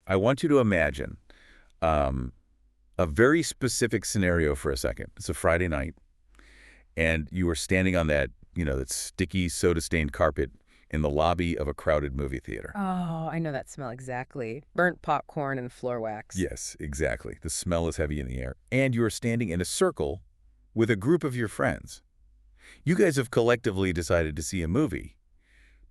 I want you to imagine um, a very specific scenario for a second. It's a Friday night, and you are standing on that sticky, soda-stained carpet in the lobby of a crowded movie theater. Oh, I know that smell exactly. Burnt popcorn and floor wax. Yes, exactly. The smell is heavy in the air. And you are standing in a circle with a group of your friends. You guys have collectively decided to see a movie,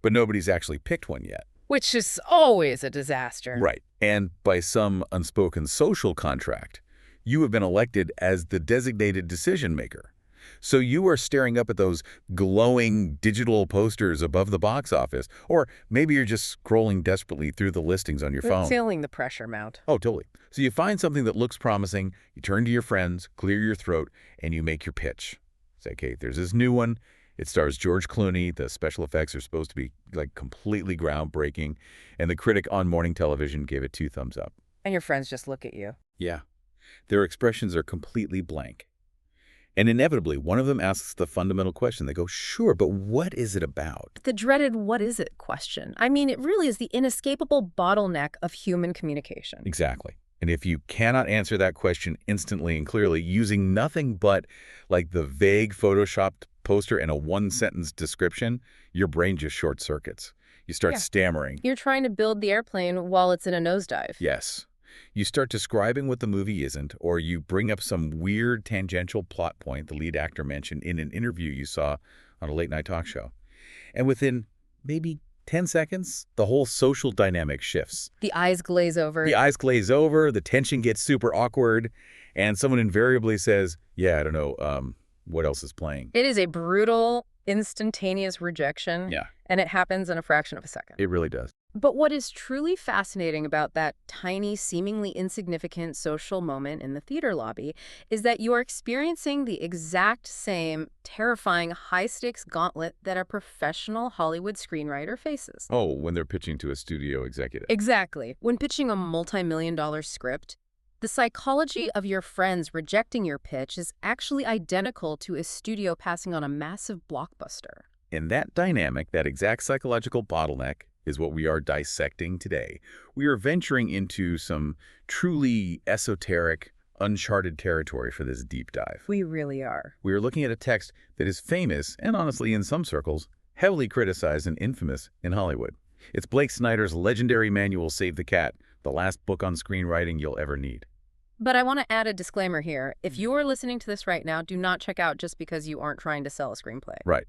but nobody's actually picked one yet. Which is always a disaster. Right. And by some unspoken social contract, you have been elected as the designated decision maker. So you are staring up at those glowing digital posters above the box office, or maybe you're just scrolling desperately through the listings on your phone. Feeling the pressure mount. Oh, totally. So you find something that looks promising, you turn to your friends, clear your throat, and you make your pitch. Say, okay, there's this new one. It stars George Clooney. The special effects are supposed to be like completely groundbreaking. And the critic on morning television gave it 2 thumbs up. And your friends just look at you. Yeah. Their expressions are completely blank. And inevitably, one of them asks the fundamental question. They go, sure, but what is it about? The dreaded what is it question. I mean, it really is the inescapable bottleneck of human communication. Exactly. And if you cannot answer that question instantly and clearly using nothing but like the vague photoshopped poster and a 1-sentence description, your brain just short circuits. You start stammering. You're trying to build the airplane while it's in a nosedive. Yes. You start describing what the movie isn't, or you bring up some weird tangential plot point the lead actor mentioned in an interview you saw on a late-night talk show. And within maybe 10 seconds, the whole social dynamic shifts. The eyes glaze over. The eyes glaze over, the tension gets super awkward, and someone invariably says, yeah, I don't know, what else is playing? It is a brutal, instantaneous rejection. Yeah. And it happens in a fraction of a second. It really does. But what is truly fascinating about that tiny, seemingly insignificant social moment in the theater lobby is that you are experiencing the exact same terrifying high-stakes gauntlet that a professional Hollywood screenwriter faces. Oh, when they're pitching to a studio executive. Exactly. When pitching a multi-million-dollar script, the psychology of your friends rejecting your pitch is actually identical to a studio passing on a massive blockbuster. And that dynamic, that exact psychological bottleneck, is what we are dissecting today. We are venturing into some truly esoteric, uncharted territory for this deep dive. We really are. We are looking at a text that is famous and honestly, in some circles, heavily criticized and infamous in Hollywood. It's Blake Snyder's legendary manual, Save the Cat, the last book on screenwriting you'll ever need. But I want to add a disclaimer here. If you are listening to this right now, do not check out just because you aren't trying to sell a screenplay. Right.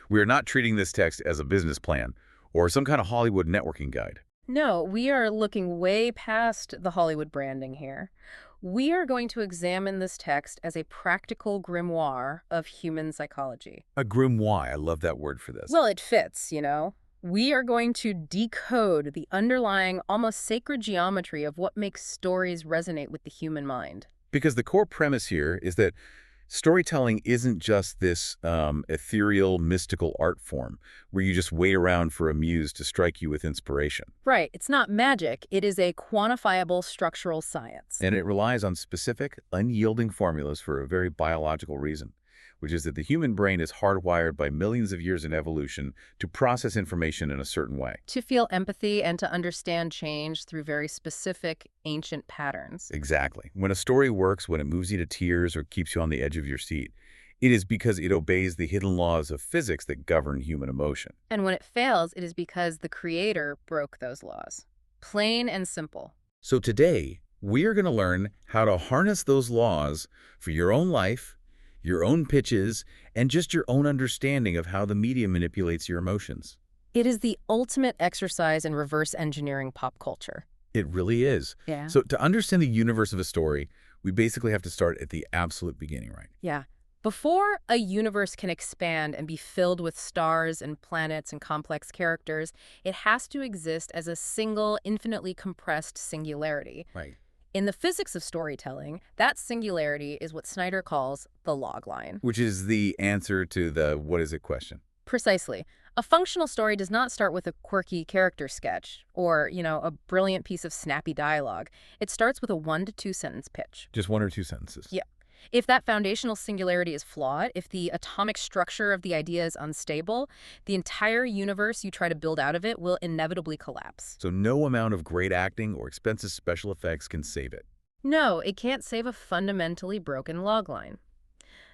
We are not treating this text as a business plan or some kind of Hollywood networking guide. No, we are looking way past the Hollywood branding here. We are going to examine this text as a practical grimoire of human psychology. A grimoire, I love that word for this. Well, it fits, you know. We are going to decode the underlying, almost sacred geometry of what makes stories resonate with the human mind. Because the core premise here is that storytelling isn't just this ethereal, mystical art form where you just wait around for a muse to strike you with inspiration. Right. It's not magic. It is a quantifiable structural science. And it relies on specific, unyielding formulas for a very biological reason, which is that the human brain is hardwired by millions of years in evolution to process information in a certain way. To feel empathy and to understand change through very specific, ancient patterns. Exactly. When a story works, when it moves you to tears or keeps you on the edge of your seat, it is because it obeys the hidden laws of physics that govern human emotion. And when it fails, it is because the creator broke those laws. Plain and simple. So today, we are going to learn how to harness those laws for your own life, your own pitches, and just your own understanding of how the medium manipulates your emotions. It is the ultimate exercise in reverse engineering pop culture. It really is. Yeah. So to understand the universe of a story, we basically have to start at the absolute beginning, right? Yeah. Before a universe can expand and be filled with stars and planets and complex characters, it has to exist as a single, infinitely compressed singularity. Right. In the physics of storytelling, that singularity is what Snyder calls the log line. Which is the answer to the what is it question. Precisely. A functional story does not start with a quirky character sketch or, a brilliant piece of snappy dialogue. It starts with a 1 to 2 sentence pitch. Just 1 or 2 sentences. Yeah. If that foundational singularity is flawed, if the atomic structure of the idea is unstable, the entire universe you try to build out of it will inevitably collapse. So no amount of great acting or expensive special effects can save it. No, it can't save a fundamentally broken logline.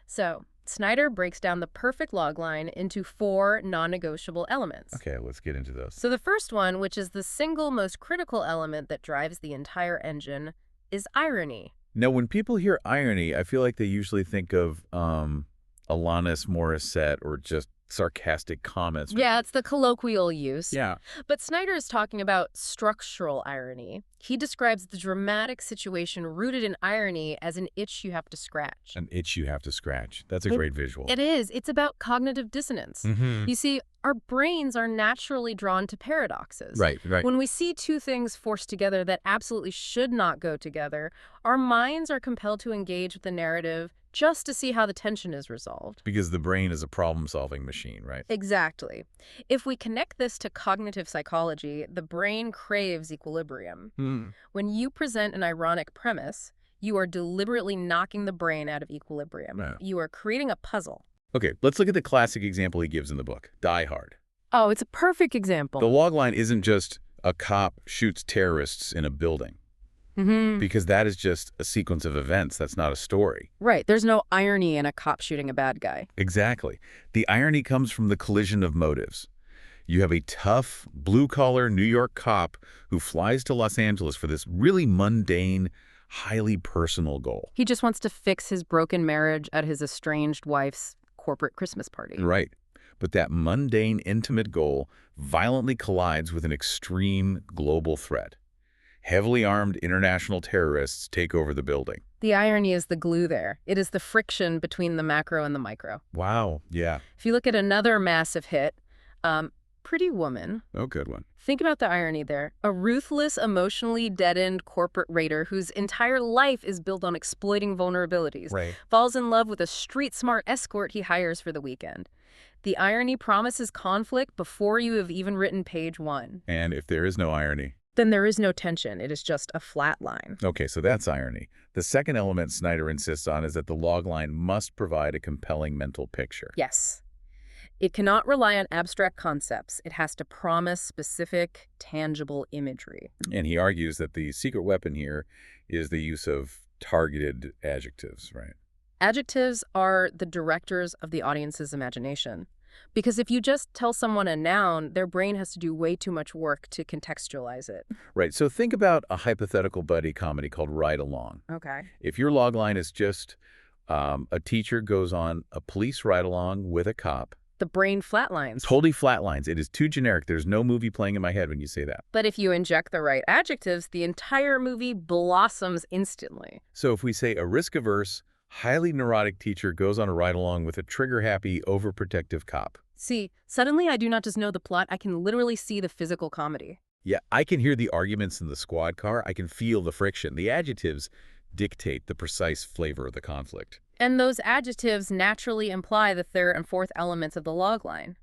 So, Snyder breaks down the perfect logline into 4 non-negotiable elements. Okay, let's get into those. So the first one, which is the single most critical element that drives the entire engine, is irony. Now, when people hear irony, I feel like they usually think of Alanis Morissette or just sarcastic comments. Yeah, it's the colloquial use. Yeah. But Snyder is talking about structural irony. He describes the dramatic situation rooted in irony as an itch you have to scratch. An itch you have to scratch. That's a great visual. It is. It's about cognitive dissonance. You see, our brains are naturally drawn to paradoxes. Right. When we see two things forced together that absolutely should not go together, our minds are compelled to engage with the narrative just to see how the tension is resolved. Because the brain is a problem-solving machine, right? Exactly. If we connect this to cognitive psychology, the brain craves equilibrium. When you present an ironic premise, you are deliberately knocking the brain out of equilibrium. Right. You are creating a puzzle. Okay, let's look at the classic example he gives in the book, Die Hard. Oh, it's a perfect example. The logline isn't just a cop shoots terrorists in a building. Because that is just a sequence of events. That's not a story. Right. There's no irony in a cop shooting a bad guy. Exactly. The irony comes from the collision of motives. You have a tough, blue-collar New York cop who flies to Los Angeles for this really mundane, highly personal goal. He just wants to fix his broken marriage at his estranged wife's corporate Christmas party. Right. But that mundane, intimate goal violently collides with an extreme global threat. Heavily armed international terrorists take over the building. The irony is the glue there. It is the friction between the macro and the micro. Wow. Yeah. If you look at another massive hit, Pretty Woman. Oh, good one. Think about the irony there. A ruthless, emotionally deadened corporate raider whose entire life is built on exploiting vulnerabilities. Right. Falls in love with a street-smart escort he hires for the weekend. The irony promises conflict before you have even written page 1. And if there is no irony? Then there is no tension. It is just a flat line. Okay, so that's irony. The second element Snyder insists on is that the logline must provide a compelling mental picture. Yes. It cannot rely on abstract concepts. It has to promise specific, tangible imagery. And he argues that the secret weapon here is the use of targeted adjectives, right? Adjectives are the directors of the audience's imagination. Because if you just tell someone a noun, their brain has to do way too much work to contextualize it. Right, so think about a hypothetical buddy comedy called Ride Along. Okay. If your logline is just a teacher goes on a police ride-along with a cop. The brain flatlines. Totally flatlines. It is too generic. There's no movie playing in my head when you say that. But if you inject the right adjectives, the entire movie blossoms instantly. So if we say a risk-averse, highly neurotic teacher goes on a ride-along with a trigger-happy, overprotective cop. See, suddenly I do not just know the plot, I can literally see the physical comedy. Yeah, I can hear the arguments in the squad car. I can feel the friction. The adjectives dictate the precise flavor of the conflict. And those adjectives naturally imply the third and fourth elements of the logline,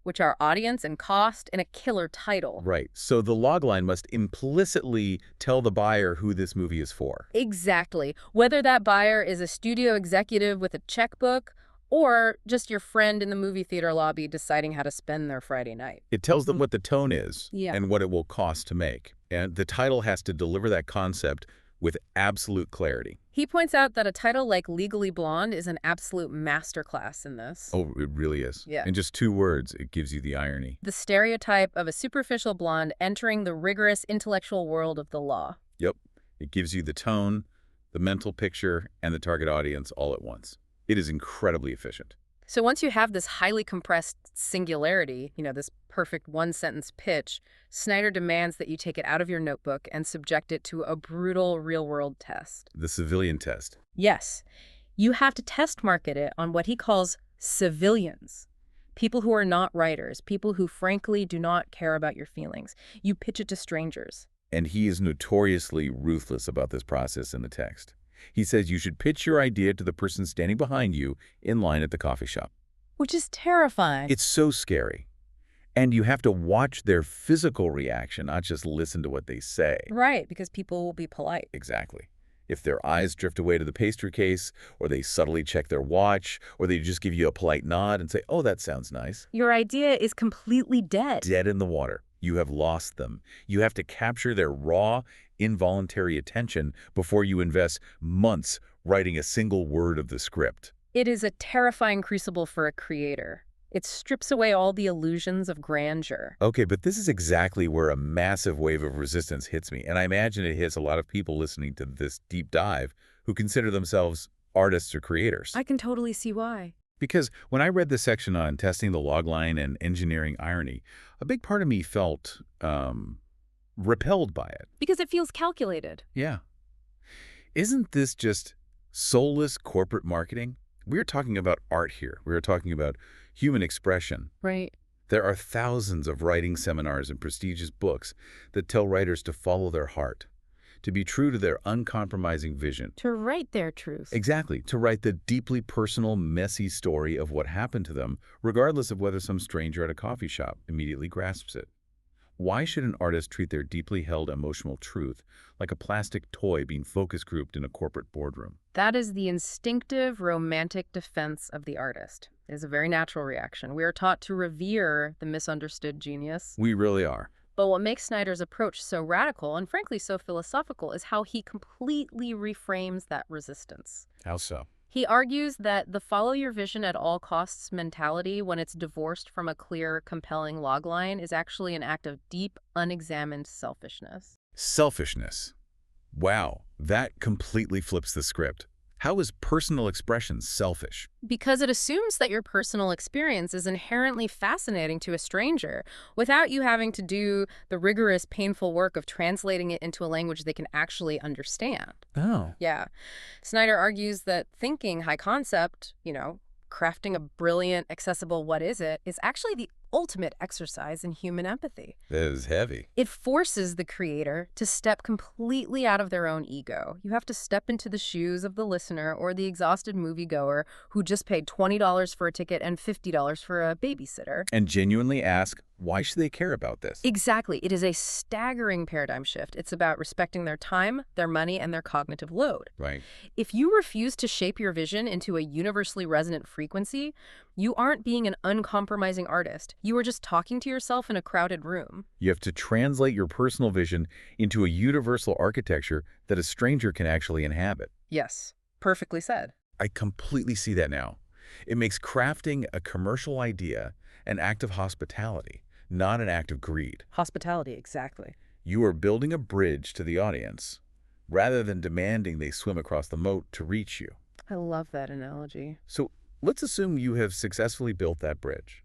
which are audience and cost and a killer title. Right. So the logline must implicitly tell the buyer who this movie is for. Exactly. Whether that buyer is a studio executive with a checkbook or just your friend in the movie theater lobby deciding how to spend their Friday night. It tells them what the tone is and what it will cost to make. And the title has to deliver that concept with absolute clarity. He points out that a title like Legally Blonde is an absolute masterclass in this. Oh, it really is. Yeah. In just 2 words, it gives you the irony. The stereotype of a superficial blonde entering the rigorous intellectual world of the law. Yep. It gives you the tone, the mental picture, and the target audience all at once. It is incredibly efficient. So once you have this highly compressed singularity, this perfect one-sentence pitch, Snyder demands that you take it out of your notebook and subject it to a brutal real-world test. The civilian test. Yes. You have to test market it on what he calls civilians. People who are not writers, people who frankly do not care about your feelings. You pitch it to strangers. And he is notoriously ruthless about this process in the text. He says you should pitch your idea to the person standing behind you in line at the coffee shop. Which is terrifying. It's so scary. And you have to watch their physical reaction, not just listen to what they say. Right, because people will be polite. Exactly. If their eyes drift away to the pastry case, or they subtly check their watch, or they just give you a polite nod and say, oh, that sounds nice. Your idea is completely dead. Dead in the water. You have lost them. You have to capture their raw, involuntary attention before you invest months writing a single word of the script. It is a terrifying crucible for a creator. It strips away all the illusions of grandeur. Okay, but this is exactly where a massive wave of resistance hits me, and I imagine it hits a lot of people listening to this deep dive who consider themselves artists or creators. I can totally see why. Because when I read the section on testing the logline and engineering irony, a big part of me felt repelled by it. Because it feels calculated. Yeah. Isn't this just soulless corporate marketing? We're talking about art here. We're talking about human expression. Right. There are thousands of writing seminars and prestigious books that tell writers to follow their heart, to be true to their uncompromising vision. To write their truth. Exactly, to write the deeply personal, messy story of what happened to them, regardless of whether some stranger at a coffee shop immediately grasps it. Why should an artist treat their deeply held emotional truth like a plastic toy being focus grouped in a corporate boardroom? That is the instinctive, romantic defense of the artist. It is a very natural reaction. We are taught to revere the misunderstood genius. We really are. But what makes Snyder's approach so radical and frankly so philosophical is how he completely reframes that resistance. How so? He argues that the follow your vision at all costs mentality, when it's divorced from a clear, compelling logline, is actually an act of deep, unexamined selfishness. Selfishness. Wow, that completely flips the script. How is personal expression selfish? Because it assumes that your personal experience is inherently fascinating to a stranger without you having to do the rigorous, painful work of translating it into a language they can actually understand. Oh. Yeah. Snyder argues that thinking high concept, crafting a brilliant, accessible what is it, is actually the ultimate exercise in human empathy. That is heavy. It forces the creator to step completely out of their own ego. You have to step into the shoes of the listener or the exhausted moviegoer who just paid $20 for a ticket and $50 for a babysitter. And genuinely ask, why should they care about this? Exactly. It is a staggering paradigm shift. It's about respecting their time, their money, and their cognitive load. Right. If you refuse to shape your vision into a universally resonant frequency, you aren't being an uncompromising artist. You are just talking to yourself in a crowded room. You have to translate your personal vision into a universal architecture that a stranger can actually inhabit. Yes, perfectly said. I completely see that now. It makes crafting a commercial idea an act of hospitality, not an act of greed. Hospitality, exactly. You are building a bridge to the audience, rather than demanding they swim across the moat to reach you. I love that analogy. So let's assume you have successfully built that bridge.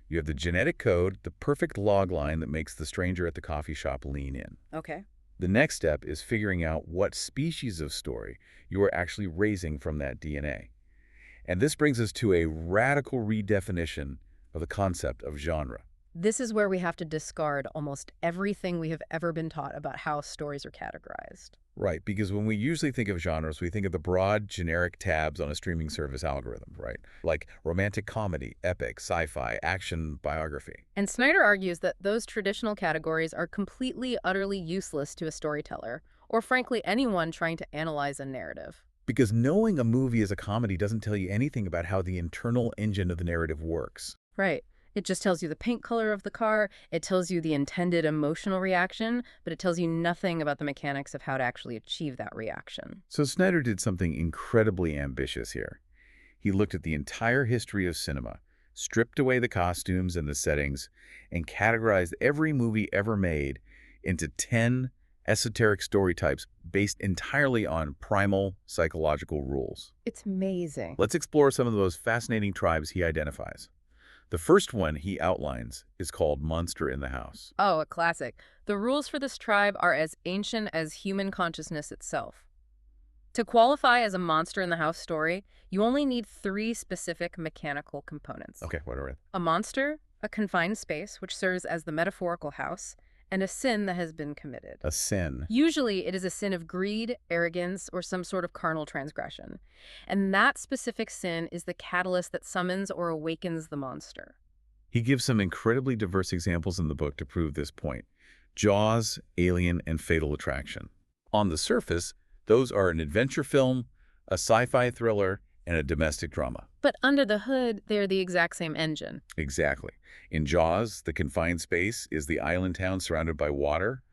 You have the genetic code, the perfect log line that makes the stranger at the coffee shop lean in. Okay. The next step is figuring out what species of story you are actually raising from that DNA. And this brings us to a radical redefinition of the concept of genre. This is where we have to discard almost everything we have ever been taught about how stories are categorized. Right, because when we usually think of genres, we think of the broad, generic tabs on a streaming service algorithm, right? Like romantic comedy, epic, sci-fi, action, biography. And Snyder argues that those traditional categories are completely, utterly useless to a storyteller, or frankly, anyone trying to analyze a narrative. Because knowing a movie is a comedy doesn't tell you anything about how the internal engine of the narrative works. Right. It just tells you the paint color of the car, it tells you the intended emotional reaction, but it tells you nothing about the mechanics of how to actually achieve that reaction. So Snyder did something incredibly ambitious here. He looked at the entire history of cinema, stripped away the costumes and the settings, and categorized every movie ever made into 10 esoteric story types based entirely on primal psychological rules. It's amazing. Let's explore some of the most fascinating tribes he identifies. The first one he outlines is called Monster in the House. Oh, a classic. The rules for this tribe are as ancient as human consciousness itself. To qualify as a monster in the house story, you only need 3 specific mechanical components. Okay, what are it? A monster, a confined space, which serves as the metaphorical house, and a sin that has been committed. A sin. Usually, it is a sin of greed, arrogance, or some sort of carnal transgression. And that specific sin is the catalyst that summons or awakens the monster. He gives some incredibly diverse examples in the book to prove this point. Jaws, Alien, and Fatal Attraction. On the surface, Those are an adventure film, a sci-fi thriller, and a domestic drama. But under the hood, they're the exact same engine. Exactly. In Jaws, the confined space is the island town surrounded by water,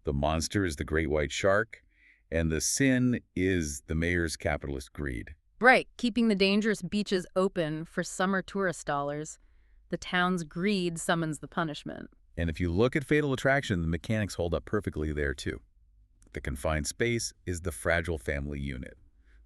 the monster is the great white shark, and the sin is the mayor's capitalist greed. Right, keeping the dangerous beaches open for summer tourist dollars. The town's greed summons the punishment. And if you look at Fatal Attraction, the mechanics hold up perfectly there too. The confined space is the fragile family unit.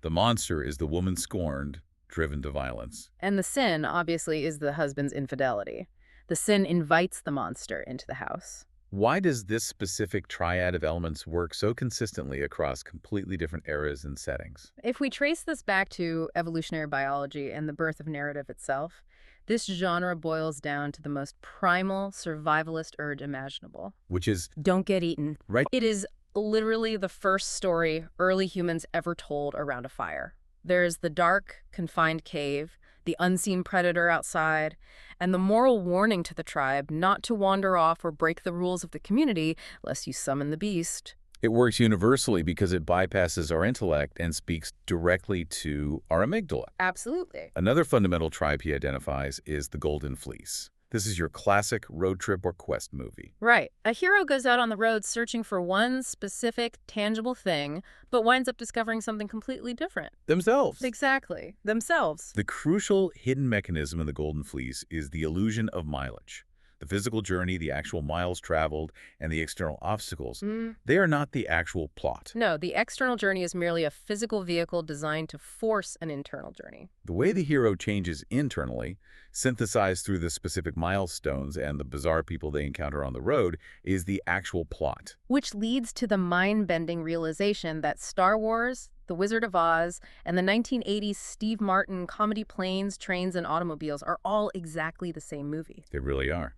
The monster is the woman scorned, driven to violence. And the sin, obviously, is the husband's infidelity. The sin invites the monster into the house. Why does this specific triad of elements work so consistently across completely different eras and settings? If we trace this back to evolutionary biology and the birth of narrative itself, this genre boils down to the most primal survivalist urge imaginable. Which is, Don't get eaten. right? It is literally the first story early humans ever told around a fire. There's the dark, confined cave, the unseen predator outside, and the moral warning to the tribe not to wander off or break the rules of the community lest you summon the beast. It works universally because it bypasses our intellect and speaks directly to our amygdala. Absolutely. Another fundamental tribe he identifies is the Golden Fleece. This is your classic road trip or quest movie. Right. A hero goes out on the road searching for one specific, tangible thing, but winds up discovering something completely different. Themselves. Exactly. Themselves. The crucial hidden mechanism in the Golden Fleece is the illusion of mileage. The physical journey, the actual miles traveled, and the external obstacles, they are not the actual plot. No, the external journey is merely a physical vehicle designed to force an internal journey. The way the hero changes internally, synthesized through the specific milestones and the bizarre people they encounter on the road, is the actual plot. Which leads to the mind-bending realization that Star Wars, The Wizard of Oz, and the 1980s Steve Martin comedy Planes, Trains, and Automobiles are all exactly the same movie. They really are.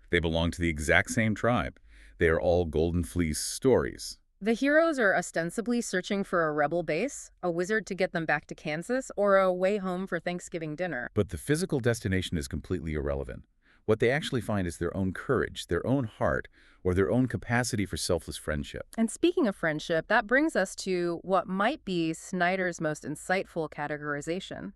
They belong to the exact same tribe. They are all Golden Fleece stories. The heroes are ostensibly searching for a rebel base, a wizard to get them back to Kansas, or a way home for Thanksgiving dinner. But the physical destination is completely irrelevant. What they actually find is their own courage, their own heart, or their own capacity for selfless friendship. And speaking of friendship, that brings us to what might be Snyder's most insightful categorization,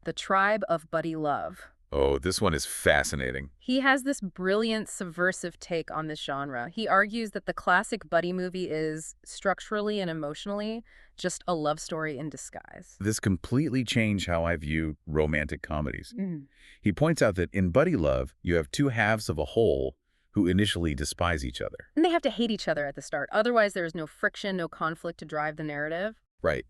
the tribe of buddy love. Oh, this one is fascinating. He has this brilliant subversive take on this genre. He argues that the classic buddy movie is, structurally and emotionally, just a love story in disguise. This completely changed how I view romantic comedies. Mm. He points out that in buddy love, you have two halves of a whole who initially despise each other. And they have to hate each other at the start. Otherwise, there is no friction, no conflict to drive the narrative. Right.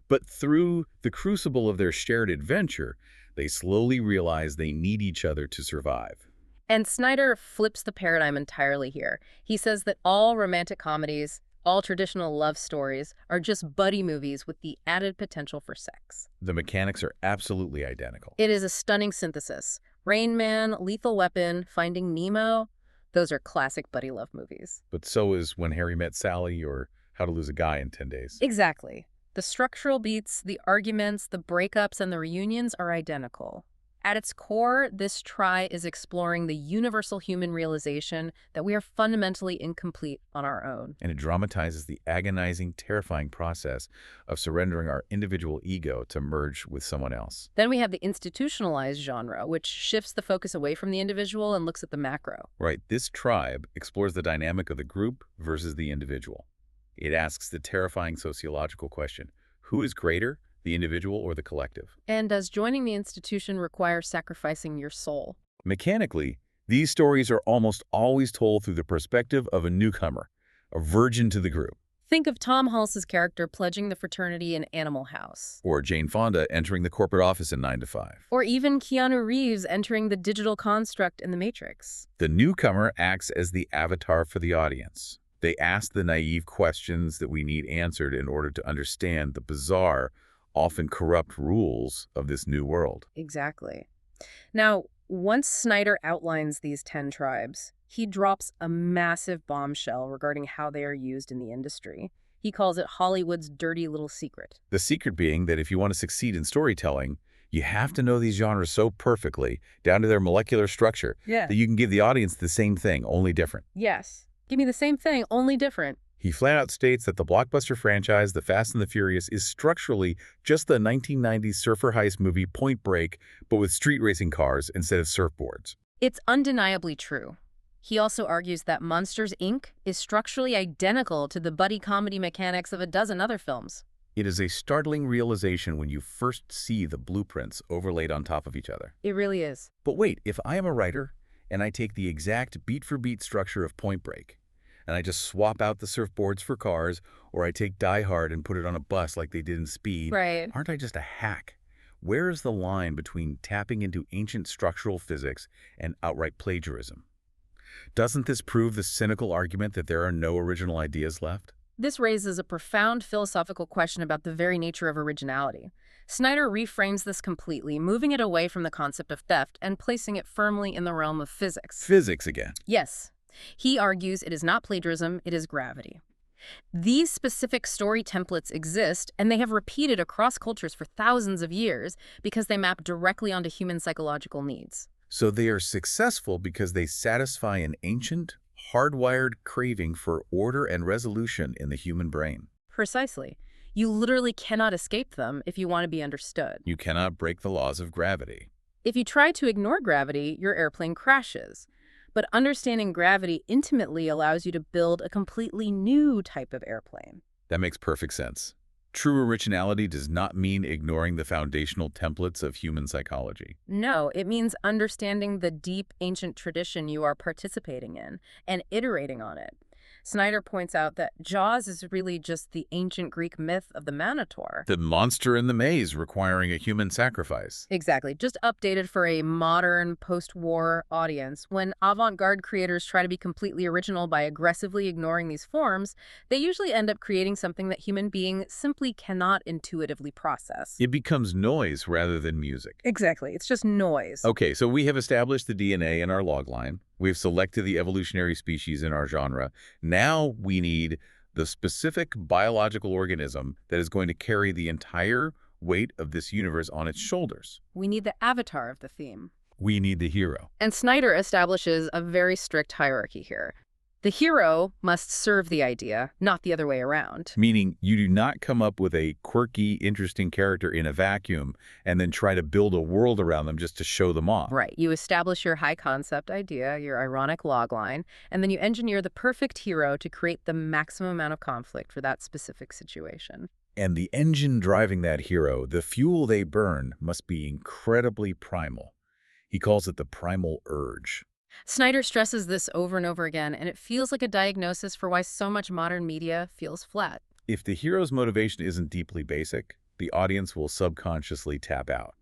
But through the crucible of their shared adventure, they slowly realize they need each other to survive. And Snyder flips the paradigm entirely here. He says that all romantic comedies, all traditional love stories, are just buddy movies with the added potential for sex. The mechanics are absolutely identical. It is a stunning synthesis. Rain Man, Lethal Weapon, Finding Nemo, those are classic buddy love movies. But so is When Harry Met Sally or How to Lose a Guy in 10 Days. Exactly. The structural beats, the arguments, the breakups, and the reunions are identical. At its core, this try is exploring the universal human realization that we are fundamentally incomplete on our own. And it dramatizes the agonizing, terrifying process of surrendering our individual ego to merge with someone else. Then we have the institutionalized genre, which shifts the focus away from the individual and looks at the macro. Right, this tribe explores the dynamic of the group versus the individual. It asks the terrifying sociological question, who is greater, the individual or the collective? And does joining the institution require sacrificing your soul? Mechanically, these stories are almost always told through the perspective of a newcomer, a virgin to the group. Think of Tom Hulce's character pledging the fraternity in Animal House. Or Jane Fonda entering the corporate office in 9 to 5. Or even Keanu Reeves entering the digital construct in The Matrix. The newcomer acts as the avatar for the audience. They ask the naive questions that we need answered in order to understand the bizarre, often corrupt rules of this new world. Exactly. Now, once Snyder outlines these 10 tribes, he drops a massive bombshell regarding how they are used in the industry. He calls it Hollywood's dirty little secret. The secret being that if you want to succeed in storytelling, you have to know these genres so perfectly, down to their molecular structure, that you can give the audience the same thing, only different. Yes. Give me the same thing, only different. He flat out states that the blockbuster franchise, The Fast and the Furious, is structurally just the 1990s surfer heist movie Point Break, but with street racing cars instead of surfboards. It's undeniably true. He also argues that Monsters, Inc. is structurally identical to the buddy comedy mechanics of a dozen other films. It is a startling realization when you first see the blueprints overlaid on top of each other. It really is. But wait, if I am a writer and I take the exact beat-for-beat structure of Point Break, and I just swap out the surfboards for cars, or I take Die Hard and put it on a bus like they did in Speed, Right. aren't I just a hack? Where is the line between tapping into ancient structural physics and outright plagiarism? Doesn't this prove the cynical argument that there are no original ideas left? This raises a profound philosophical question about the very nature of originality. Snyder reframes this completely, moving it away from the concept of theft and placing it firmly in the realm of physics. Physics again. Yes. He argues it is not plagiarism, it is gravity. These specific story templates exist, and they have repeated across cultures for thousands of years because they map directly onto human psychological needs. So they are successful because they satisfy an ancient, hardwired craving for order and resolution in the human brain. Precisely. You literally cannot escape them if you want to be understood. You cannot break the laws of gravity. If you try to ignore gravity, your airplane crashes. But understanding gravity intimately allows you to build a completely new type of airplane. That makes perfect sense. True originality does not mean ignoring the foundational templates of human psychology. No, it means understanding the deep ancient tradition you are participating in and iterating on it. Snyder points out that Jaws is really just the ancient Greek myth of the Minotaur. The monster in the maze requiring a human sacrifice. Exactly, just updated for a modern, post-war audience. When avant-garde creators try to be completely original by aggressively ignoring these forms, they usually end up creating something that human beings simply cannot intuitively process. It becomes noise rather than music. Exactly, it's just noise. Okay, so we have established the DNA in our logline. We've selected the evolutionary species in our genre. Now we need the specific biological organism that is going to carry the entire weight of this universe on its shoulders. We need the avatar of the theme. We need the hero. And Snyder establishes a very strict hierarchy here. The hero must serve the idea, not the other way around. Meaning you do not come up with a quirky, interesting character in a vacuum and then try to build a world around them just to show them off. Right. You establish your high concept idea, your ironic logline, and then you engineer the perfect hero to create the maximum amount of conflict for that specific situation. And the engine driving that hero, the fuel they burn, must be incredibly primal. He calls it the primal urge. Snyder stresses this over and over again, and it feels like a diagnosis for why so much modern media feels flat. If the hero's motivation isn't deeply basic, the audience will subconsciously tap out.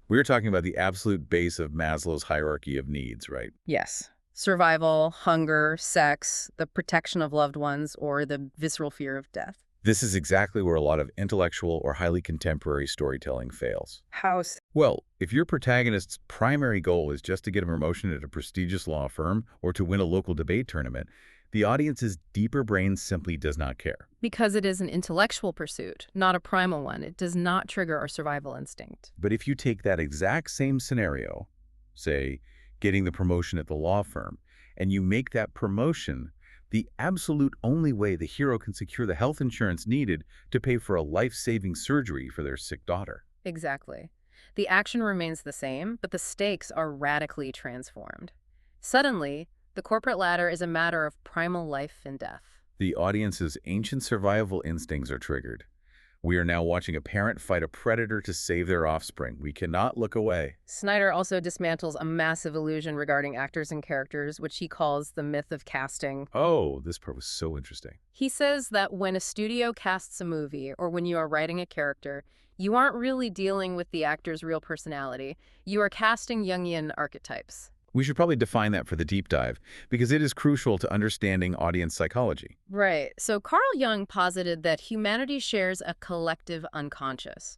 We're talking about the absolute base of Maslow's hierarchy of needs, right? Yes. Survival, hunger, sex, the protection of loved ones, or the visceral fear of death. This is exactly where a lot of intellectual or highly contemporary storytelling fails. How? Well, if your protagonist's primary goal is just to get a promotion at a prestigious law firm or to win a local debate tournament, the audience's deeper brain simply does not care. Because it is an intellectual pursuit, not a primal one. It does not trigger our survival instinct. But if you take that exact same scenario, say, getting the promotion at the law firm, and you make that promotion the absolute only way the hero can secure the health insurance needed to pay for a life-saving surgery for their sick daughter. Exactly. The action remains the same, but the stakes are radically transformed. Suddenly, the corporate ladder is a matter of primal life and death. The audience's ancient survival instincts are triggered. We are now watching a parent fight a predator to save their offspring. We cannot look away. Snyder also dismantles a massive illusion regarding actors and characters, which he calls the myth of casting. Oh, this part was so interesting. He says that when a studio casts a movie or when you are writing a character, you aren't really dealing with the actor's real personality. You are casting Jungian archetypes. We should probably define that for the deep dive, because it is crucial to understanding audience psychology. Right. So Carl Jung posited that humanity shares a collective unconscious,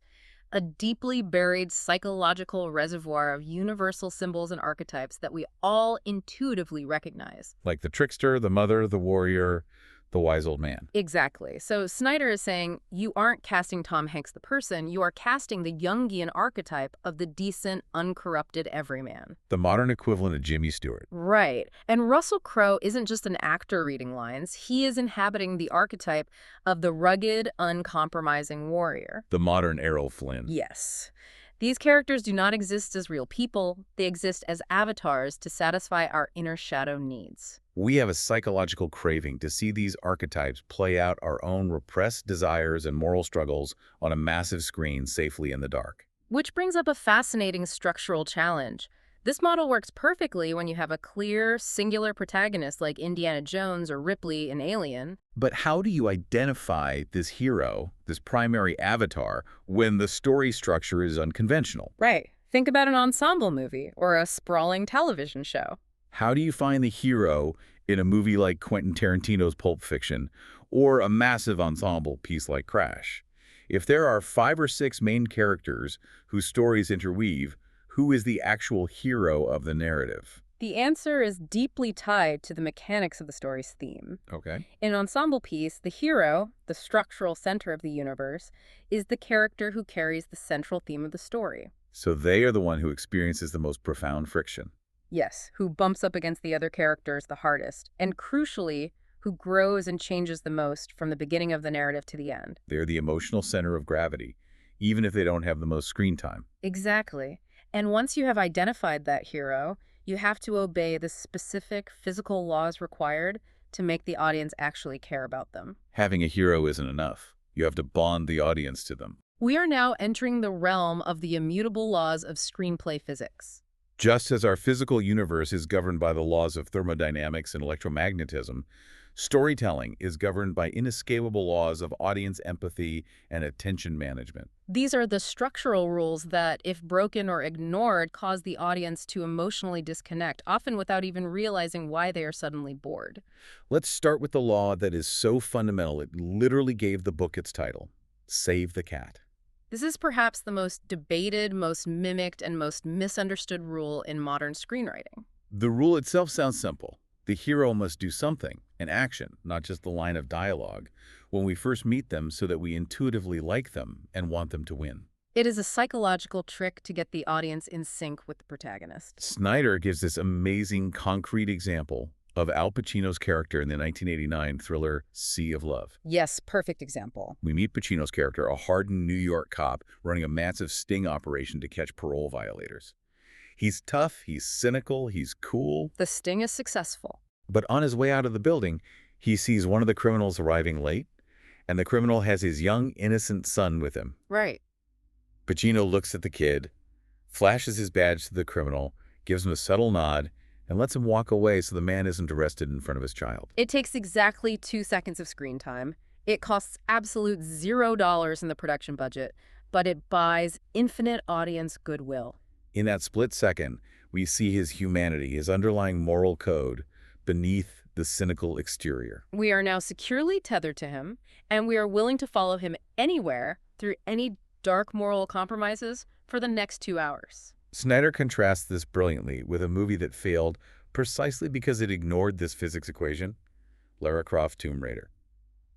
a deeply buried psychological reservoir of universal symbols and archetypes that we all intuitively recognize. Like the trickster, the mother, the warrior, the wise old man. Exactly. So Snyder is saying you aren't casting Tom Hanks the person, you are casting the Jungian archetype of the decent, uncorrupted everyman. The modern equivalent of Jimmy Stewart. Right. And Russell Crowe isn't just an actor reading lines, he is inhabiting the archetype of the rugged, uncompromising warrior. The modern Errol Flynn. Yes. These characters do not exist as real people, they exist as avatars to satisfy our inner shadow needs. We have a psychological craving to see these archetypes play out our own repressed desires and moral struggles on a massive screen safely in the dark. Which brings up a fascinating structural challenge. This model works perfectly when you have a clear, singular protagonist like Indiana Jones or Ripley in Alien. But how do you identify this hero, this primary avatar, when the story structure is unconventional? Right. Think about an ensemble movie or a sprawling television show. How do you find the hero in a movie like Quentin Tarantino's Pulp Fiction or a massive ensemble piece like Crash? If there are 5 or 6 main characters whose stories interweave, who is the actual hero of the narrative? The answer is deeply tied to the mechanics of the story's theme. Okay. In an ensemble piece, the hero, the structural center of the universe, is the character who carries the central theme of the story. So they are the one who experiences the most profound friction. Yes, who bumps up against the other characters the hardest, and crucially, who grows and changes the most from the beginning of the narrative to the end. They're the emotional center of gravity, even if they don't have the most screen time. Exactly. And once you have identified that hero, you have to obey the specific physical laws required to make the audience actually care about them. Having a hero isn't enough. You have to bond the audience to them. We are now entering the realm of the immutable laws of screenplay physics. Just as our physical universe is governed by the laws of thermodynamics and electromagnetism, storytelling is governed by inescapable laws of audience empathy and attention management. These are the structural rules that, if broken or ignored, cause the audience to emotionally disconnect, often without even realizing why they are suddenly bored. Let's start with the law that is so fundamental it literally gave the book its title, Save the Cat. This is perhaps the most debated, most mimicked, and most misunderstood rule in modern screenwriting. The rule itself sounds simple. The hero must do something, an action, not just the line of dialogue, when we first meet them so that we intuitively like them and want them to win. It is a psychological trick to get the audience in sync with the protagonist. Snyder gives this amazing, concrete example of Al Pacino's character in the 1989 thriller Sea of Love. Yes, perfect example. We meet Pacino's character, a hardened New York cop running a massive sting operation to catch parole violators. He's tough, he's cynical, he's cool. The sting is successful. But on his way out of the building, he sees one of the criminals arriving late, and the criminal has his young, innocent son with him. Right. Pacino looks at the kid, flashes his badge to the criminal, gives him a subtle nod, and lets him walk away so the man isn't arrested in front of his child. It takes exactly 2 seconds of screen time. It costs absolute $0 in the production budget, but it buys infinite audience goodwill. In that split second, we see his humanity, his underlying moral code, beneath the cynical exterior. We are now securely tethered to him, and we are willing to follow him anywhere through any dark moral compromises for the next 2 hours. Snyder contrasts this brilliantly with a movie that failed precisely because it ignored this physics equation, Lara Croft Tomb Raider,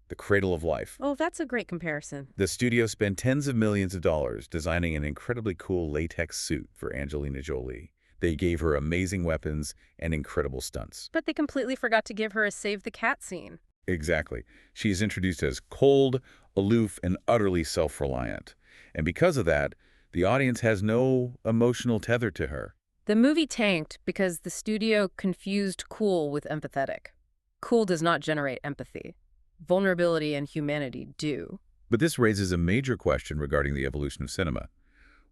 The Cradle of Life. Oh, that's a great comparison. The studio spent tens of millions of dollars designing an incredibly cool latex suit for Angelina Jolie. They gave her amazing weapons and incredible stunts. But they completely forgot to give her a save the cat scene. Exactly. She is introduced as cold, aloof, and utterly self-reliant. And because of that, the audience has no emotional tether to her. The movie tanked because the studio confused cool with empathetic. Cool does not generate empathy. Vulnerability and humanity do. But this raises a major question regarding the evolution of cinema.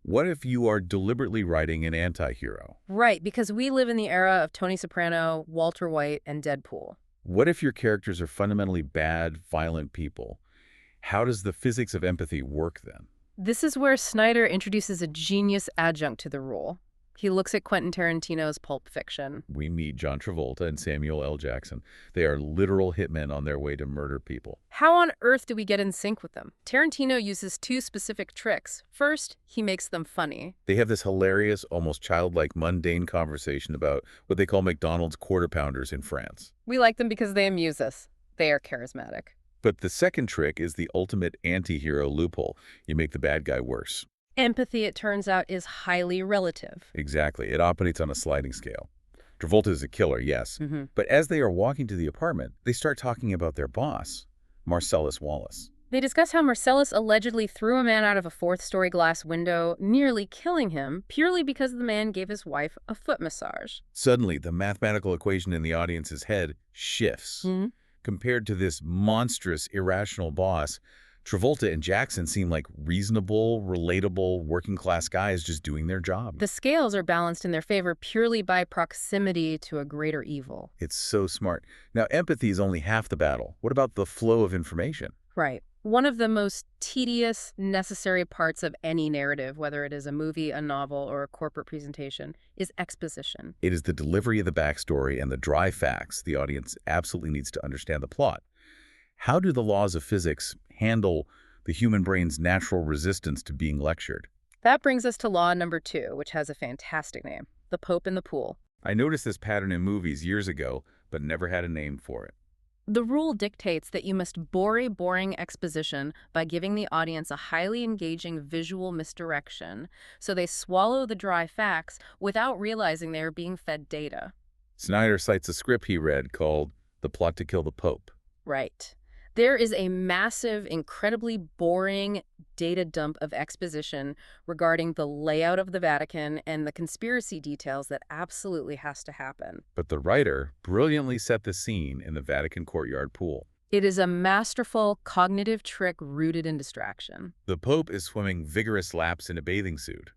What if you are deliberately writing an anti-hero? Right, because we live in the era of Tony Soprano, Walter White, and Deadpool. What if your characters are fundamentally bad, violent people? How does the physics of empathy work then? This is where Snyder introduces a genius adjunct to the rule. He looks at Quentin Tarantino's Pulp Fiction. We meet John Travolta and Samuel L. Jackson. They are literal hitmen on their way to murder people. How on earth do we get in sync with them? Tarantino uses 2 specific tricks. First, he makes them funny. They have this hilarious, almost childlike, mundane conversation about what they call McDonald's quarter pounders in France. We like them because they amuse us. They are charismatic. But the second trick is the ultimate anti-hero loophole. You make the bad guy worse. Empathy, it turns out, is highly relative. Exactly. It operates on a sliding scale. Travolta is a killer, yes. Hmm. But as they are walking to the apartment, they start talking about their boss, Marcellus Wallace. They discuss how Marcellus allegedly threw a man out of a fourth-story glass window, nearly killing him, purely because the man gave his wife a foot massage. Suddenly, the mathematical equation in the audience's head shifts. Mhm. Compared to this monstrous, irrational boss, Travolta and Jackson seem like reasonable, relatable, working-class guys just doing their job. The scales are balanced in their favor purely by proximity to a greater evil. It's so smart. Now, empathy is only half the battle. What about the flow of information? Right. One of the most tedious, necessary parts of any narrative, whether it is a movie, a novel, or a corporate presentation, is exposition. It is the delivery of the backstory and the dry facts. The audience absolutely needs to understand the plot. How do the laws of physics handle the human brain's natural resistance to being lectured? That brings us to law number 2, which has a fantastic name, the Pope in the Pool. I noticed this pattern in movies years ago, but never had a name for it. The rule dictates that you must bore a boring exposition by giving the audience a highly engaging visual misdirection, so they swallow the dry facts without realizing they are being fed data. Snyder cites a script he read called The Plot to Kill the Pope. Right. There is a massive, incredibly boring data dump of exposition regarding the layout of the Vatican and the conspiracy details that absolutely has to happen. But the writer brilliantly set the scene in the Vatican courtyard pool. It is a masterful cognitive trick rooted in distraction. The Pope is swimming vigorous laps in a bathing suit,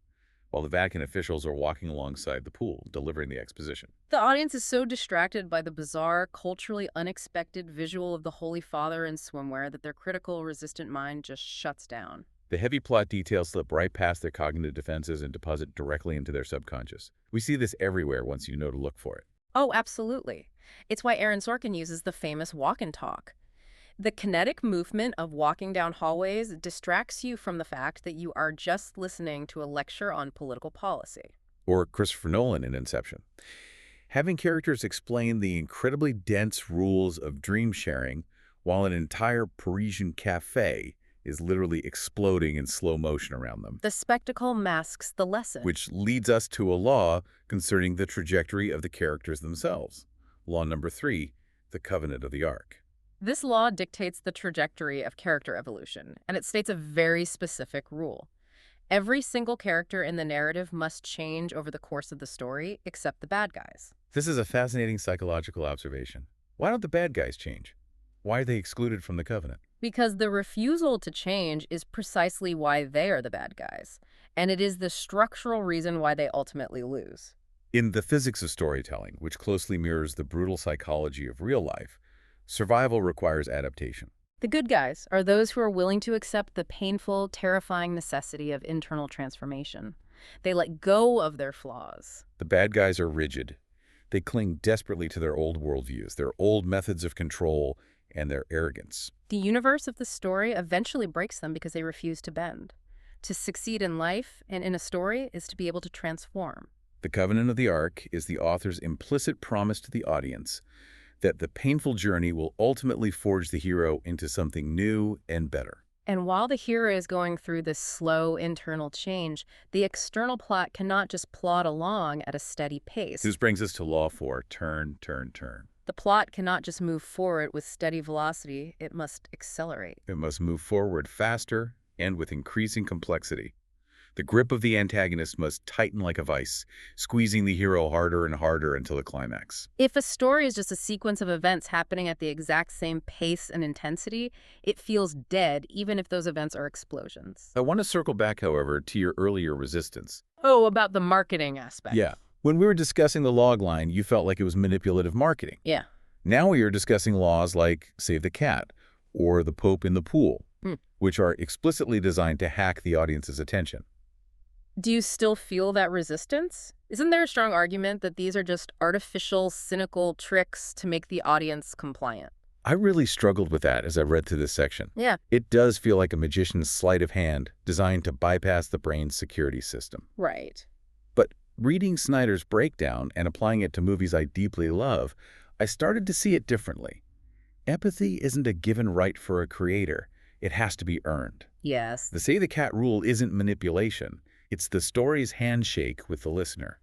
while the Vatican officials are walking alongside the pool, delivering the exposition. The audience is so distracted by the bizarre, culturally unexpected visual of the Holy Father in swimwear that their critical, resistant mind just shuts down. The heavy plot details slip right past their cognitive defenses and deposit directly into their subconscious. We see this everywhere once you know to look for it. Oh, absolutely. It's why Aaron Sorkin uses the famous walk and talk. The kinetic movement of walking down hallways distracts you from the fact that you are just listening to a lecture on political policy. Or Christopher Nolan in Inception. Having characters explain the incredibly dense rules of dream sharing while an entire Parisian cafe is literally exploding in slow motion around them. The spectacle masks the lesson. Which leads us to a law concerning the trajectory of the characters themselves. Law number 3, the Covenant of the Ark. This law dictates the trajectory of character evolution, and it states a very specific rule. Every single character in the narrative must change over the course of the story, except the bad guys. This is a fascinating psychological observation. Why don't the bad guys change? Why are they excluded from the Covenant? Because the refusal to change is precisely why they are the bad guys, and it is the structural reason why they ultimately lose. In the physics of storytelling, which closely mirrors the brutal psychology of real life, survival requires adaptation. The good guys are those who are willing to accept the painful, terrifying necessity of internal transformation. They let go of their flaws. The bad guys are rigid. They cling desperately to their old worldviews, their old methods of control, and their arrogance. The universe of the story eventually breaks them because they refuse to bend. To succeed in life and in a story is to be able to transform. The Covenant of the Ark is the author's implicit promise to the audience that the painful journey will ultimately forge the hero into something new and better. And while the hero is going through this slow internal change, the external plot cannot just plod along at a steady pace. This brings us to Law 4, turn, turn, turn. The plot cannot just move forward with steady velocity, it must accelerate. It must move forward faster and with increasing complexity. The grip of the antagonist must tighten like a vice, squeezing the hero harder and harder until the climax. If a story is just a sequence of events happening at the exact same pace and intensity, it feels dead even if those events are explosions. I want to circle back, however, to your earlier resistance. Oh, about the marketing aspect. Yeah. When we were discussing the log line, you felt like it was manipulative marketing. Yeah. Now we are discussing laws like Save the Cat or The Pope in the Pool, which are explicitly designed to hack the audience's attention. Do you still feel that resistance? Isn't there a strong argument that these are just artificial, cynical tricks to make the audience compliant? I really struggled with that as I read through this section. Yeah. It does feel like a magician's sleight of hand designed to bypass the brain's security system. Right. But reading Snyder's breakdown and applying it to movies I deeply love, I started to see it differently. Empathy isn't a given right for a creator. It has to be earned. Yes. The say the cat rule isn't manipulation. It's the story's handshake with the listener.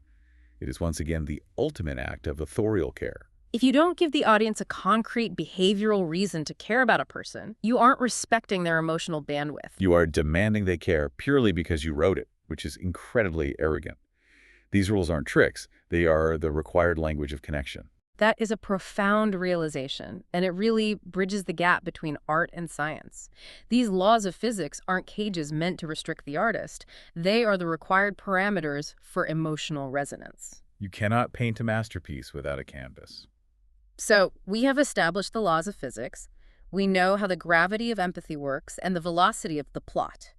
It is once again the ultimate act of authorial care. If you don't give the audience a concrete behavioral reason to care about a person, you aren't respecting their emotional bandwidth. You are demanding they care purely because you wrote it, which is incredibly arrogant. These rules aren't tricks. They are the required language of connection. That is a profound realization, and it really bridges the gap between art and science. These laws of physics aren't cages meant to restrict the artist. They are the required parameters for emotional resonance. You cannot paint a masterpiece without a canvas. So, we have established the laws of physics. We know how the gravity of empathy works and the velocity of the plot.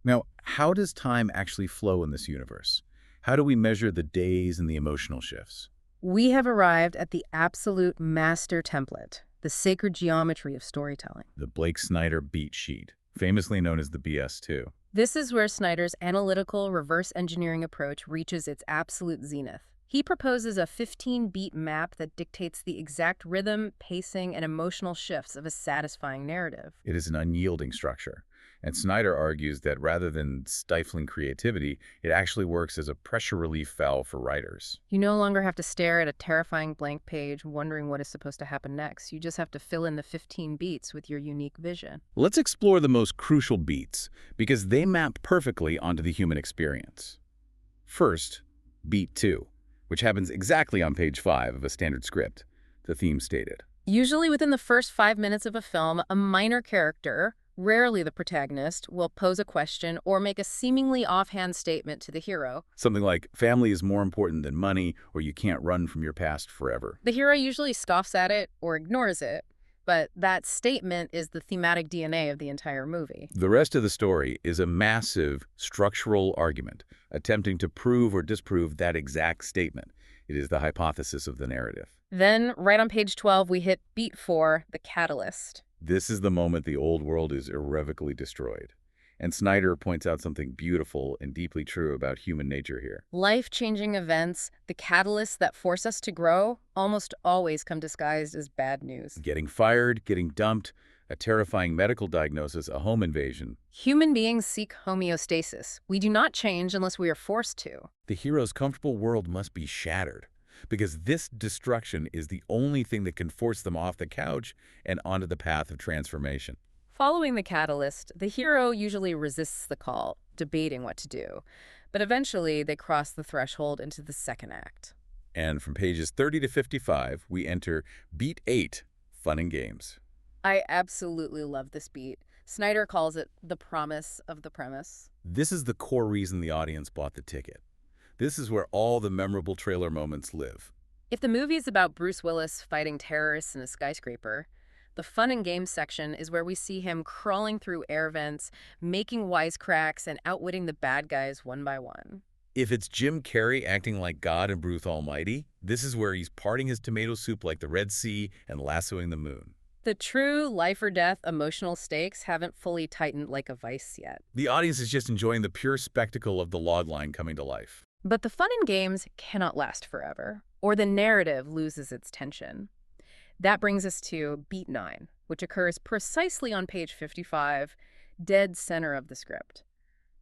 Now, how does time actually flow in this universe? How do we measure the days and the emotional shifts? We have arrived at the absolute master template, the sacred geometry of storytelling. The Blake-Snyder beat sheet, famously known as the BS2. This is where Snyder's analytical reverse engineering approach reaches its absolute zenith. He proposes a 15-beat map that dictates the exact rhythm, pacing, and emotional shifts of a satisfying narrative. It is an unyielding structure, and Snyder argues that rather than stifling creativity, it actually works as a pressure relief valve for writers. You no longer have to stare at a terrifying blank page wondering what is supposed to happen next. You just have to fill in the 15 beats with your unique vision. Let's explore the most crucial beats, because they map perfectly onto the human experience. First, beat 2, which happens exactly on page 5 of a standard script, the theme stated. Usually within the first 5 minutes of a film, a minor character, rarely the protagonist, will pose a question or make a seemingly offhand statement to the hero. Something like, family is more important than money, or you can't run from your past forever. The hero usually scoffs at it or ignores it, but that statement is the thematic DNA of the entire movie. The rest of the story is a massive structural argument, attempting to prove or disprove that exact statement. It is the hypothesis of the narrative. Then, right on page 12, we hit beat 4, the catalyst. This is the moment the old world is irrevocably destroyed. And Snyder points out something beautiful and deeply true about human nature here. Life-changing events, the catalysts that force us to grow, almost always come disguised as bad news. Getting fired, getting dumped, a terrifying medical diagnosis, a home invasion. Human beings seek homeostasis. We do not change unless we are forced to. The hero's comfortable world must be shattered, because this destruction is the only thing that can force them off the couch and onto the path of transformation. Following the catalyst, the hero usually resists the call, debating what to do. But eventually, they cross the threshold into the second act. And from pages 30 to 55, we enter beat 8, fun and games. I absolutely love this beat. Snyder calls it the promise of the premise. This is the core reason the audience bought the ticket. This is where all the memorable trailer moments live. If the movie is about Bruce Willis fighting terrorists in a skyscraper, the fun and games section is where we see him crawling through air vents, making wisecracks, and outwitting the bad guys one by one. If it's Jim Carrey acting like God and Bruce Almighty, this is where he's parting his tomato soup like the Red Sea and lassoing the moon. The true life-or-death emotional stakes haven't fully tightened like a vice yet. The audience is just enjoying the pure spectacle of the log line coming to life. But the fun and games cannot last forever, or the narrative loses its tension. That brings us to beat 9, which occurs precisely on page 55, dead center of the script.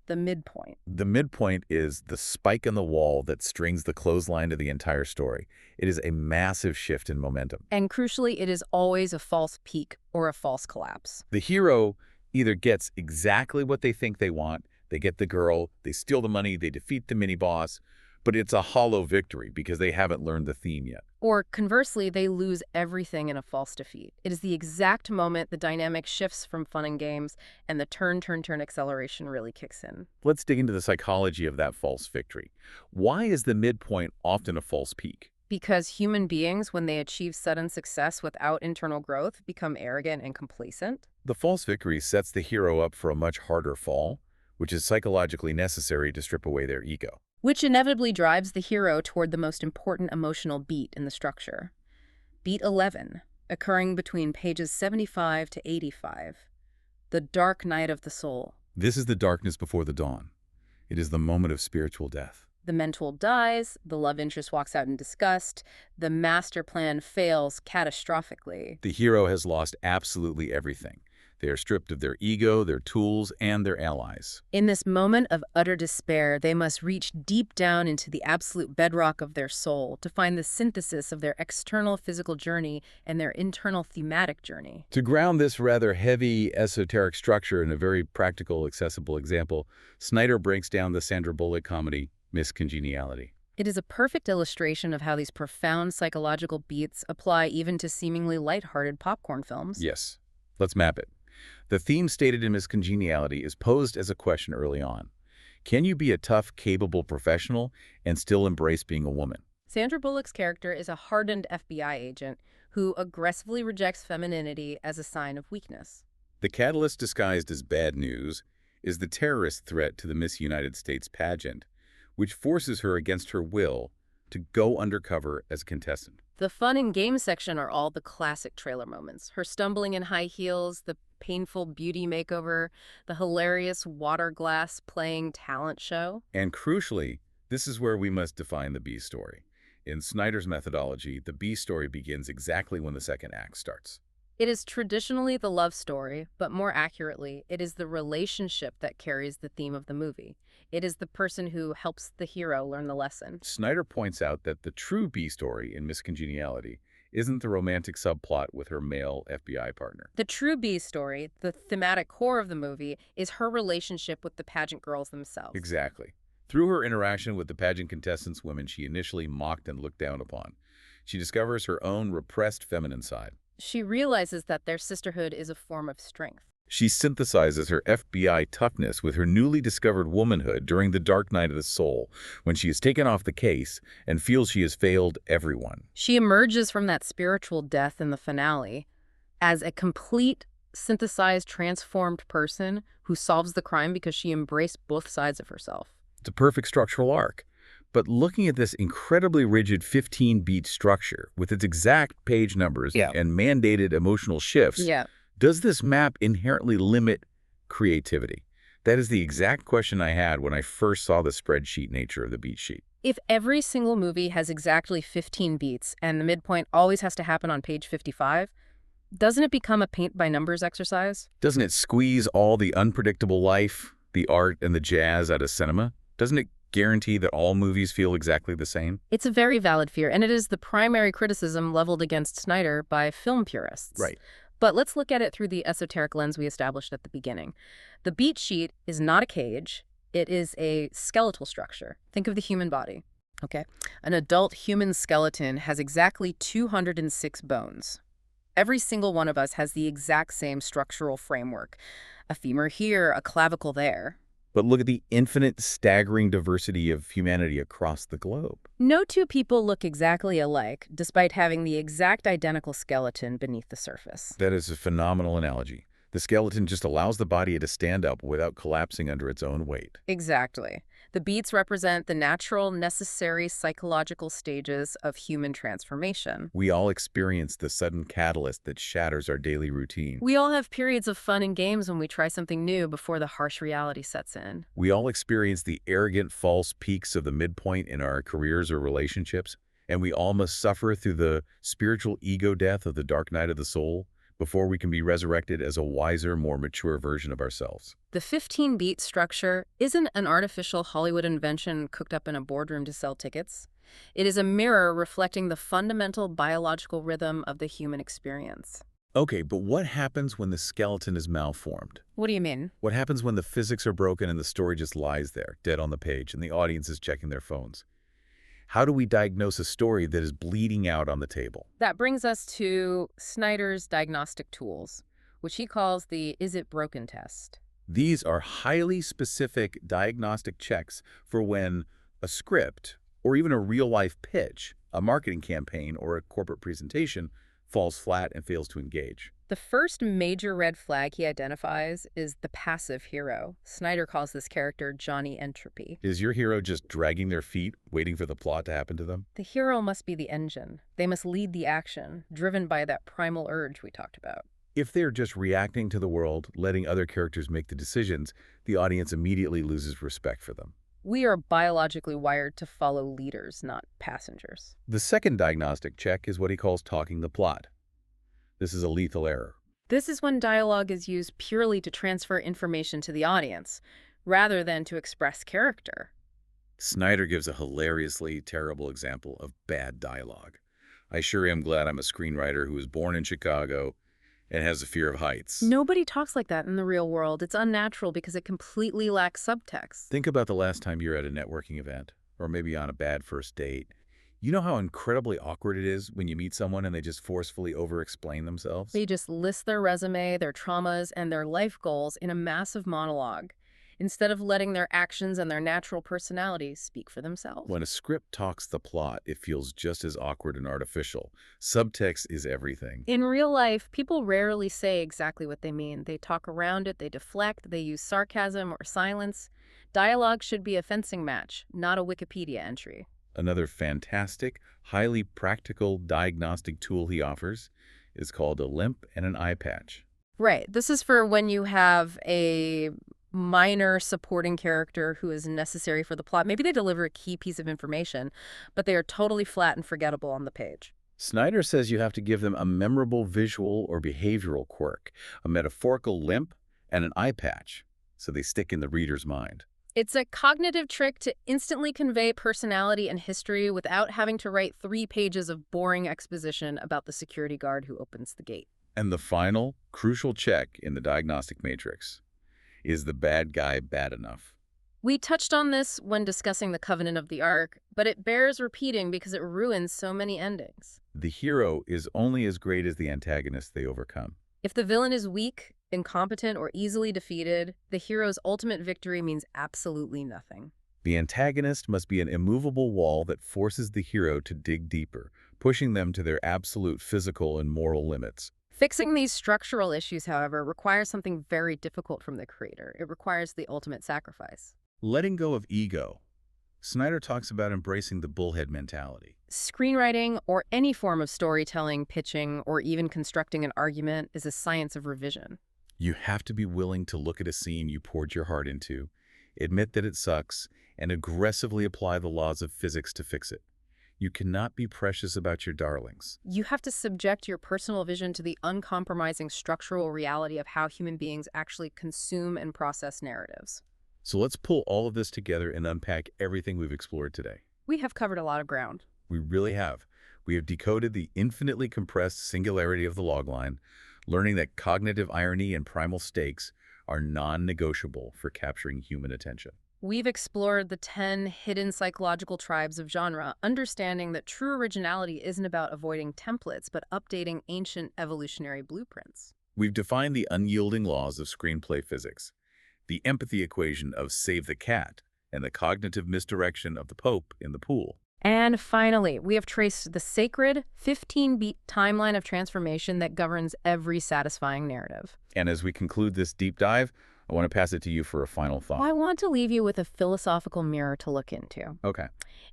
The midpoint. The midpoint is the spike in the wall that strings the clothesline to the entire story. It is a massive shift in momentum. And crucially, it is always a false peak or a false collapse. The hero either gets exactly what they think they want, they get the girl, they steal the money, they defeat the mini-boss, but it's a hollow victory because they haven't learned the theme yet. Or conversely, they lose everything in a false defeat. It is the exact moment the dynamic shifts from fun and games and the turn acceleration really kicks in. Let's dig into the psychology of that false victory. Why is the midpoint often a false peak? Because human beings, when they achieve sudden success without internal growth, become arrogant and complacent. The false victory sets the hero up for a much harder fall, which is psychologically necessary to strip away their ego. Which inevitably drives the hero toward the most important emotional beat in the structure. Beat 11, occurring between pages 75 to 85. The dark night of the soul. This is the darkness before the dawn. It is the moment of spiritual death. The mentor dies, the love interest walks out in disgust, the master plan fails catastrophically. The hero has lost absolutely everything. They are stripped of their ego, their tools, and their allies. In this moment of utter despair, they must reach deep down into the absolute bedrock of their soul to find the synthesis of their external physical journey and their internal thematic journey. To ground this rather heavy, esoteric structure in a very practical, accessible example, Snyder breaks down the Sandra Bullock comedy, Miss Congeniality. It is a perfect illustration of how these profound psychological beats apply even to seemingly lighthearted popcorn films. Yes. Let's map it. The theme stated in Miss Congeniality is posed as a question early on. Can you be a tough, capable professional and still embrace being a woman? Sandra Bullock's character is a hardened FBI agent who aggressively rejects femininity as a sign of weakness. The catalyst disguised as bad news is the terrorist threat to the Miss United States pageant, which forces her against her will to go undercover as a contestant. The fun and game section are all the classic trailer moments. Her stumbling in high heels, the painful beauty makeover, the hilarious water glass playing talent show. And crucially, this is where we must define the B story. In Snyder's methodology, the B story begins exactly when the second act starts. It is traditionally the love story, but more accurately, it is the relationship that carries the theme of the movie. It is the person who helps the hero learn the lesson. Snyder points out that the true B story in Miss Congeniality isn't the romantic subplot with her male FBI partner. The true B story, the thematic core of the movie, is her relationship with the pageant girls themselves. Exactly. Through her interaction with the pageant contestants, women she initially mocked and looked down upon, she discovers her own repressed feminine side. She realizes that their sisterhood is a form of strength. She synthesizes her FBI toughness with her newly discovered womanhood during the dark night of the soul, when she is taken off the case and feels she has failed everyone. She emerges from that spiritual death in the finale as a complete, synthesized, transformed person who solves the crime because she embraced both sides of herself. It's a perfect structural arc. But looking at this incredibly rigid 15-beat structure with its exact page numbers and mandated emotional shifts, does this map inherently limit creativity? That is the exact question I had when I first saw the spreadsheet nature of the beat sheet. If every single movie has exactly 15 beats and the midpoint always has to happen on page 55, doesn't it become a paint-by-numbers exercise? Doesn't it squeeze all the unpredictable life, the art, and the jazz out of cinema? Doesn't it guarantee that all movies feel exactly the same? It's a very valid fear, and it is the primary criticism leveled against Snyder by film purists. Right. But let's look at it through the esoteric lens we established at the beginning. The beat sheet is not a cage. It is a skeletal structure. Think of the human body. Okay. An adult human skeleton has exactly 206 bones. Every single one of us has the exact same structural framework. A femur here, a clavicle there. But look at the infinite, staggering diversity of humanity across the globe. No two people look exactly alike, despite having the exact identical skeleton beneath the surface. That is a phenomenal analogy. The skeleton just allows the body to stand up without collapsing under its own weight. Exactly. The beats represent the natural, necessary psychological stages of human transformation. We all experience the sudden catalyst that shatters our daily routine. We all have periods of fun and games when we try something new before the harsh reality sets in. We all experience the arrogant, false peaks of the midpoint in our careers or relationships, and we all must suffer through the spiritual ego death of the dark night of the soul before we can be resurrected as a wiser, more mature version of ourselves. The 15-beat structure isn't an artificial Hollywood invention cooked up in a boardroom to sell tickets. It is a mirror reflecting the fundamental biological rhythm of the human experience. Okay, but what happens when the skeleton is malformed? What do you mean? What happens when the physics are broken and the story just lies there, dead on the page, and the audience is checking their phones? How do we diagnose a story that is bleeding out on the table? That brings us to Snyder's diagnostic tools, which he calls the Is It Broken test. These are highly specific diagnostic checks for when a script, or even a real-life pitch, a marketing campaign, or a corporate presentation falls flat and fails to engage. The first major red flag he identifies is the passive hero. Snyder calls this character Johnny Entropy. Is your hero just dragging their feet, waiting for the plot to happen to them? The hero must be the engine. They must lead the action, driven by that primal urge we talked about. If they're just reacting to the world, letting other characters make the decisions, the audience immediately loses respect for them. We are biologically wired to follow leaders, not passengers. The second diagnostic check is what he calls talking the plot. This is a lethal error. This is when dialogue is used purely to transfer information to the audience, rather than to express character. Snyder gives a hilariously terrible example of bad dialogue. I sure am glad I'm a screenwriter who was born in Chicago and has a fear of heights. Nobody talks like that in the real world. It's unnatural because it completely lacks subtext. Think about the last time you're at a networking event, or maybe on a bad first date. You know how incredibly awkward it is when you meet someone and they just forcefully over-explain themselves? They just list their resume, their traumas, and their life goals in a massive monologue, instead of letting their actions and their natural personalities speak for themselves. When a script talks the plot, it feels just as awkward and artificial. Subtext is everything. In real life, people rarely say exactly what they mean. They talk around it, they deflect, they use sarcasm or silence. Dialogue should be a fencing match, not a Wikipedia entry. Another fantastic, highly practical diagnostic tool he offers is called a limp and an eye patch. Right. This is for when you have a minor supporting character who is necessary for the plot. Maybe they deliver a key piece of information, but they are totally flat and forgettable on the page. Snyder says you have to give them a memorable visual or behavioral quirk, a metaphorical limp, and an eye patch, so they stick in the reader's mind. It's a cognitive trick to instantly convey personality and history without having to write 3 pages of boring exposition about the security guard who opens the gate. And the final, crucial check in the diagnostic matrix: is the bad guy bad enough? We touched on this when discussing the Covenant of the Ark, but it bears repeating because it ruins so many endings. The hero is only as great as the antagonist they overcome. If the villain is weak, incompetent, or easily defeated, the hero's ultimate victory means absolutely nothing. The antagonist must be an immovable wall that forces the hero to dig deeper, pushing them to their absolute physical and moral limits. Fixing these structural issues, however, requires something very difficult from the creator. It requires the ultimate sacrifice. Letting go of ego. Snyder talks about embracing the bullhead mentality. Screenwriting, or any form of storytelling, pitching, or even constructing an argument, is a science of revision. You have to be willing to look at a scene you poured your heart into, admit that it sucks, and aggressively apply the laws of physics to fix it. You cannot be precious about your darlings. You have to subject your personal vision to the uncompromising structural reality of how human beings actually consume and process narratives. So let's pull all of this together and unpack everything we've explored today. We have covered a lot of ground. We really have. We have decoded the infinitely compressed singularity of the logline, learning that cognitive irony and primal stakes are non-negotiable for capturing human attention. We've explored the 10 hidden psychological tribes of genre, understanding that true originality isn't about avoiding templates, but updating ancient evolutionary blueprints. We've defined the unyielding laws of screenplay physics, the empathy equation of Save the Cat, and the cognitive misdirection of the Pope in the pool. And finally, we have traced the sacred 15-beat timeline of transformation that governs every satisfying narrative. And as we conclude this deep dive, I want to pass it to you for a final thought. I want to leave you with a philosophical mirror to look into. Okay.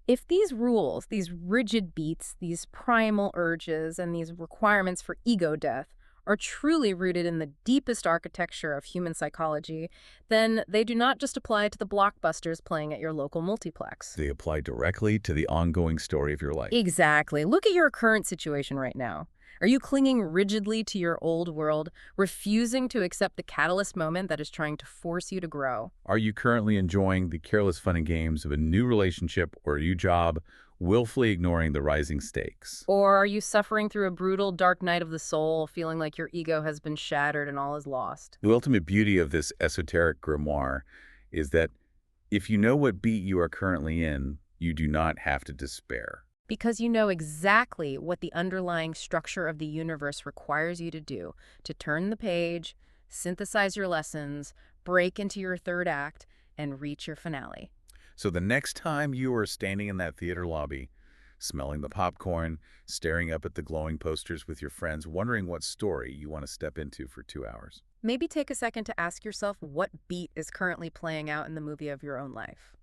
If these rules, these rigid beats, these primal urges, and these requirements for ego death are truly rooted in the deepest architecture of human psychology, then they do not just apply to the blockbusters playing at your local multiplex. They apply directly to the ongoing story of your life. Exactly. Look at your current situation right now. Are you clinging rigidly to your old world, refusing to accept the catalyst moment that is trying to force you to grow? Are you currently enjoying the careless fun and games of a new relationship or a new job, willfully ignoring the rising stakes? Or are you suffering through a brutal dark night of the soul, feeling like your ego has been shattered and all is lost? The ultimate beauty of this esoteric grimoire is that if you know what beat you are currently in, you do not have to despair. Because you know exactly what the underlying structure of the universe requires you to do, to turn the page, synthesize your lessons, break into your third act, and reach your finale. So the next time you are standing in that theater lobby, smelling the popcorn, staring up at the glowing posters with your friends, wondering what story you want to step into for 2 hours, Maybe take a second to ask yourself what beat is currently playing out in the movie of your own life.